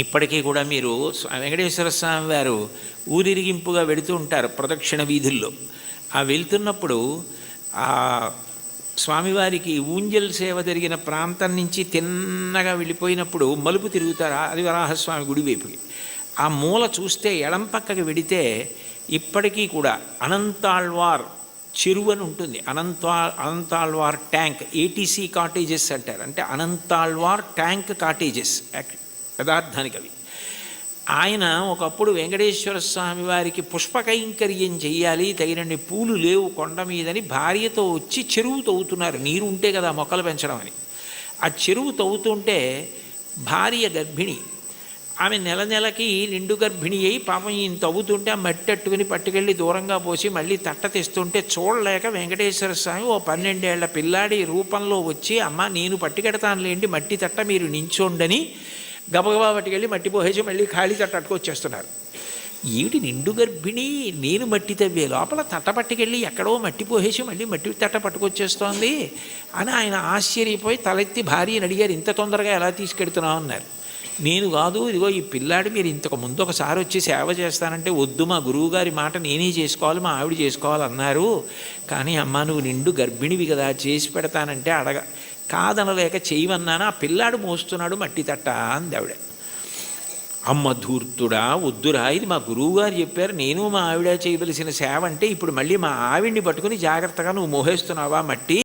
ఇప్పటికీ కూడా మీరు వెంకటేశ్వర స్వామి వారు ఊరిరిగింపుగా వెళుతూ ఉంటారు ప్రదక్షిణ వీధుల్లో. ఆ వెళ్తున్నప్పుడు ఆ స్వామివారికి ఊంజల్ సేవ జరిగిన ప్రాంతం నుంచి తిన్నగా వెళ్ళిపోయినప్పుడు మలుపు తిరుగుతారు అది వరాహస్వామి గుడి వైపుకి. ఆ మూల చూస్తే ఎడం పక్కకి వెడితే ఇప్పటికీ కూడా అనంతాళ్వార్ చెరువు అని ఉంటుంది. అనంతాళ్వార్ ట్యాంక్, ఏటీసీ కాటేజెస్ అంటారు. అంటే అనంతాళ్వార్ ట్యాంక్ కాటేజెస్ యథార్థానికి అవి. ఆయన ఒకప్పుడు వెంకటేశ్వర స్వామి వారికి పుష్పకైంకర్యం చెయ్యాలి, తగినన్ని పూలు లేవు కొండ మీదని భార్యతో వచ్చి చెరువు తవ్వుతున్నారు. నీరు ఉంటే కదా మొక్కలు పెంచడం అని. ఆ చెరువు తవ్వుతుంటే భార్య గర్భిణి, ఆమె నెల నెలకి నిండు గర్భిణి అయి పాపం ఈయన తవ్వుతుంటే ఆ మట్టి అట్టుకుని పట్టుకెళ్ళి దూరంగా పోసి మళ్ళీ తట్ట తెస్తుంటే చూడలేక వెంకటేశ్వర స్వామి ఓ 12 ఏళ్ల పిల్లాడి రూపంలో వచ్చి, అమ్మ నేను పట్టుకెడతానులేండి మట్టి తట్ట మీరు నించోండని గబగబా పట్టుకెళ్ళి మట్టి పోసేసి మళ్ళీ ఖాళీ తట్ట అట్టుకొచ్చేస్తున్నారు. ఏమిటి నిండు గర్భిణి, నేను మట్టి తవ్వే లోపల తట్ట పట్టుకెళ్ళి ఎక్కడో మట్టి పోసేసి మళ్ళీ మట్టి తట్ట పట్టుకొచ్చేస్తోంది అని ఆయన ఆశ్చర్యపోయి తలెత్తి భార్యని అడిగారు, ఇంత తొందరగా ఎలా తీసుకెడుతున్నావు అన్నారు. నేను కాదు, ఇదిగో ఈ పిల్లాడు మీరు ఇంతకు ముందు ఒకసారి వచ్చి సేవ చేస్తానంటే వద్దు, మా గురువుగారి మాట నేనే చేసుకోవాలి, మా ఆవిడ చేసుకోవాలన్నారు. కానీ అమ్మ నువ్వు నిండు గర్భిణివి కదా, చేసి పెడతానంటే కాదనలేక చేయమన్నాను, ఆ పిల్లాడు మోస్తున్నాడు మట్టి తట్ట అంది ఆవిడ. అమ్మ ధూర్తుడా, వద్దురా, ఇది మా గురువుగారు చెప్పారు, నేను మా ఆవిడ చేయవలసిన సేవ అంటే ఇప్పుడు మళ్ళీ మా ఆవిడ్ని పట్టుకుని జాగ్రత్తగా నువ్వు మోహేస్తున్నావా మట్టి